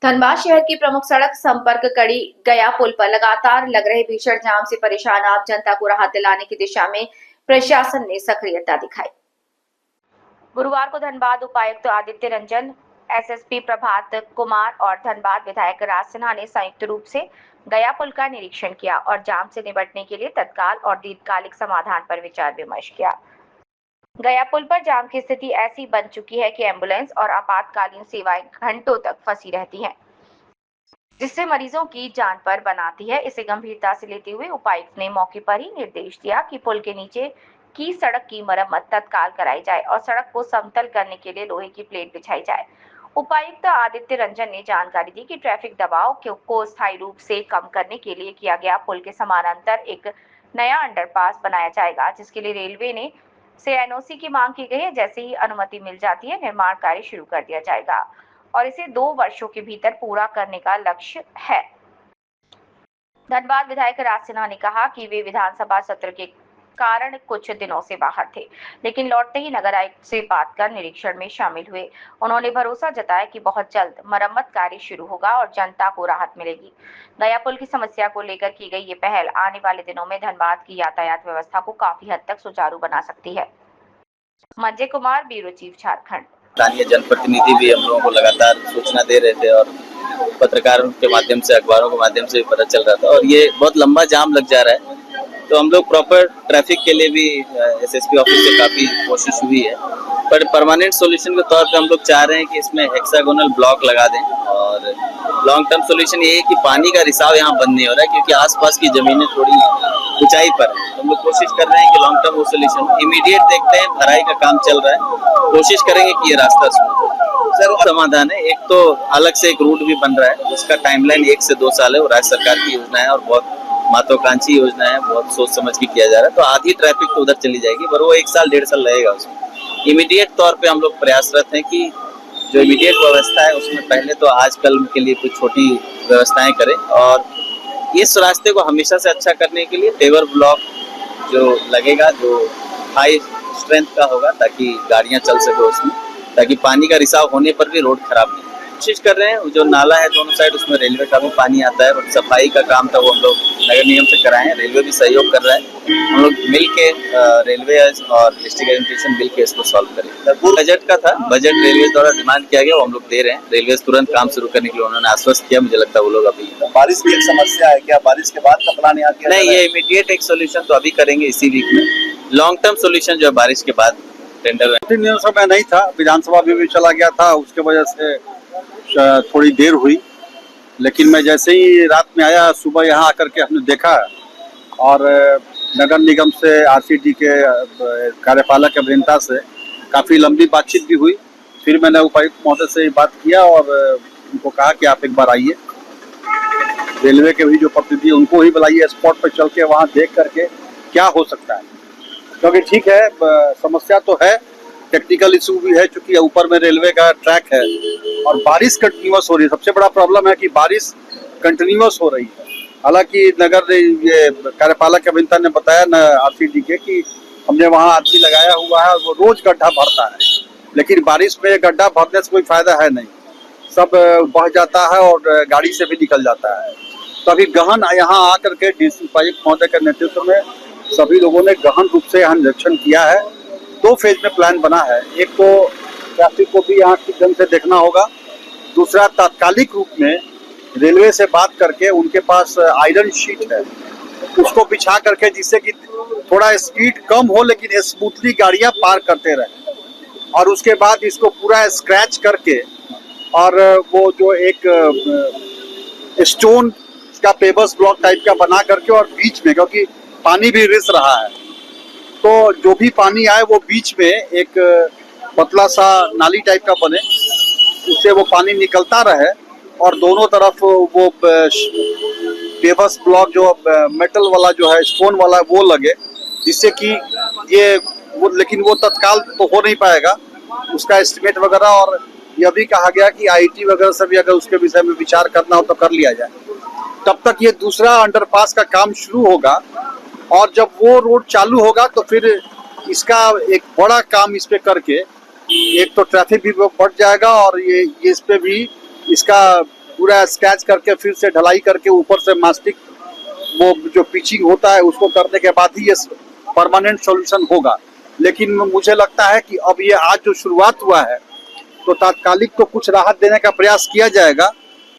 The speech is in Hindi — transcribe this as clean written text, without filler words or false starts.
धनबाद शहर की प्रमुख सड़क संपर्क कड़ी गया पुल पर लगातार लग रहे भीषण जाम से परेशान आम जनता को राहत दिलाने की दिशा में प्रशासन ने सक्रियता दिखाई। गुरुवार को धनबाद उपायुक्त आदित्य रंजन, एसएसपी प्रभात कुमार और धनबाद विधायक राज सिन्हा ने संयुक्त रूप से गया पुल का निरीक्षण किया और जाम से निपटने के लिए तत्काल और दीर्घकालिक समाधान पर विचार विमर्श किया। गया पुल पर जाम की स्थिति ऐसी बन चुकी है कि एम्बुलेंस और आपातकालीन सेवाएं घंटों तक फंसी रहती हैं, जिससे मरीजों की जान पर बनाती है। इसे गंभीरता से लेते हुए उपायुक्त ने मौके पर ही निर्देश दिया कि पुल के नीचे की सड़क की मरम्मत तत्काल कराई जाए और सड़क को समतल करने के लिए लोहे की प्लेट बिछाई जाए। उपायुक्त आदित्य रंजन ने जानकारी दी कि ट्रैफिक दबाव को स्थायी रूप से कम करने के लिए किया गया पुल के समानांतर एक नया अंडरपास बनाया जाएगा, जिसके लिए रेलवे से एनओसी की मांग की गई है। जैसे ही अनुमति मिल जाती है, निर्माण कार्य शुरू कर दिया जाएगा और इसे 2 वर्षों के भीतर पूरा करने का लक्ष्य है। धनबाद विधायक राज सिन्हा ने कहा कि वे विधानसभा सत्र के कारण कुछ दिनों से बाहर थे, लेकिन लौटते ही नगर आयुक्त से बात कर निरीक्षण में शामिल हुए। उन्होंने भरोसा जताया कि बहुत जल्द मरम्मत कार्य शुरू होगा और जनता को राहत मिलेगी। गया पुल की समस्या को लेकर की गई ये पहल आने वाले दिनों में धनबाद की यातायात व्यवस्था को काफी हद तक सुचारू बना सकती है। Manjay Kumar, bureau chief, Jharkhand. स्थानीय जनप्रतिनिधि भी हम लोगों को लगातार सूचना दे रहे थे और पत्रकारों के माध्यम से, अखबारों के माध्यम से भी पता चल रहा था और ये बहुत लंबा जाम लग जा रहा है। तो हम लोग प्रॉपर ट्रैफिक के लिए भी एसएसपी ऑफिस से काफ़ी कोशिश हुई है, पर परमानेंट सॉल्यूशन के तौर पे हम लोग चाह रहे हैं कि इसमें हेक्सागोनल ब्लॉक लगा दें और लॉन्ग टर्म सॉल्यूशन ये है कि पानी का रिसाव यहाँ बंद नहीं हो रहा है, क्योंकि आसपास की ज़मीनें थोड़ी ऊंचाई पर है। हम लोग कोशिश कर रहे हैं कि लॉन्ग टर्म वो सॉल्यूशन इमीडिएट देखते हैं, भराई का काम चल रहा है, कोशिश करेंगे कि ये रास्ता सर समाधान है। एक तो अलग से एक रूट भी बन रहा है, उसका टाइमलाइन 1 से 2 साल है, वो राज्य सरकार की योजना है और बहुत महत्वाकांक्षी योजना है, बहुत सोच समझ के किया जा रहा है। तो आधी ट्रैफिक तो उधर चली जाएगी, पर वो 1 साल 1.5 साल लगेगा। उसमें इमीडिएट तौर पे हम लोग प्रयासरत हैं कि जो इमीडिएट व्यवस्था है उसमें पहले तो आजकल के लिए कुछ छोटी व्यवस्थाएं करें और इस रास्ते को हमेशा से अच्छा करने के लिए पेवर ब्लॉक जो लगेगा, जो हाई स्ट्रेंथ का होगा, ताकि गाड़ियां चल सके उसमें, ताकि पानी का रिसाव होने पर भी रोड खराब नहीं। कोशिश कर रहे हैं, जो नाला है दोनों साइड उसमें रेलवे का भी पानी आता है और सफाई का काम था वो हम लोग नगर निगम से कराए हैं। रेलवे भी सहयोग कर रहा है, हम लोग मिल के रेलवे और डिस्ट्रिक्ट एडमिनिस्ट्रेशन मिल के इसको सॉल्व करें। बजट का था, बजट रेलवे द्वारा डिमांड किया गया, वो हम लोग दे रहे हैं। रेलवे तुरंत काम शुरू करने के लिए उन्होंने आश्वस्त किया। मुझे लगता है वो लोग अभी बारिश की एक समस्या है, क्या बारिश के बाद का प्लान यहाँ किया नहीं, ये इमीडिएट एक सोल्यूशन तो अभी करेंगे इसी वीक में। लॉन्ग टर्म सोल्यूशन जो है बारिश के बाद टेंडर में नहीं था, विधानसभा में भी चला गया था, उसके वजह से थोड़ी देर हुई। लेकिन मैं जैसे ही रात में आया, सुबह यहाँ आकर के हमने देखा और नगर निगम से आरसीडी के कार्यपालक अभियंता से काफ़ी लंबी बातचीत भी हुई। फिर मैंने उपायुक्त महोदय से बात किया और उनको कहा कि आप एक बार आइए, रेलवे के भी जो प्रतिनिधि उनको ही बुलाइए, स्पॉट पर चल के वहाँ देख करके क्या हो सकता है। क्योंकि ठीक है, समस्या तो है, टेक्निकल इशू भी है, चूंकि ऊपर में रेलवे का ट्रैक है और बारिश कंटिन्यूअस हो रही है। सबसे बड़ा प्रॉब्लम है कि बारिश कंटिन्यूअस हो रही है। हालांकि नगर ये कार्यपालक अभियंता ने बताया न आरसीडी के कि हमने वहाँ आदमी लगाया हुआ है और वो रोज गड्ढा भरता है, लेकिन बारिश में गड्ढा भरने से कोई फायदा है नहीं, सब बह जाता है और गाड़ी से भी निकल जाता है। तो अभी गहन यहाँ आकर के डीसी उपायुक्त महोदय के नेतृत्व में सभी लोगों ने गहन रूप से यहाँ निरीक्षण किया है। 2 फेज में प्लान बना है। एक तो ट्रैफिक को भी यहाँ ठीक ढंग से देखना होगा, दूसरा तात्कालिक रूप में रेलवे से बात करके उनके पास आयरन शीट है, उसको बिछा करके जिससे कि थोड़ा स्पीड कम हो लेकिन स्मूथली गाड़ियाँ पार करते रहे, और उसके बाद इसको पूरा स्क्रैच करके और वो जो एक स्टोन का पेबर्स ब्लॉक टाइप का बना करके और बीच में, क्योंकि पानी भी रिस रहा है, तो जो भी पानी आए वो बीच में एक पतला सा नाली टाइप का बने, उससे वो पानी निकलता रहे और दोनों तरफ वो पेबर्स ब्लॉक जो मेटल वाला जो है, स्टोन वाला, वो लगे, जिससे कि ये वो, लेकिन वो तत्काल तो हो नहीं पाएगा, उसका एस्टिमेट वगैरह, और यह भी कहा गया कि आईटी वगैरह से भी अगर उसके विषय में विचार करना हो तो कर लिया जाए। तब तक ये दूसरा अंडरपास का काम शुरू होगा और जब वो रोड चालू होगा तो फिर इसका एक बड़ा काम इस पे करके एक तो ट्रैफिक भी बढ़ जाएगा और ये इस पे भी इसका पूरा स्क्रैच करके फिर से ढलाई करके ऊपर से मास्टिक वो जो पिचिंग होता है उसको करने के बाद ही ये परमानेंट सॉल्यूशन होगा। लेकिन मुझे लगता है कि अब ये आज जो शुरुआत हुआ है तो तात्कालिक तो कुछ राहत देने का प्रयास किया जाएगा,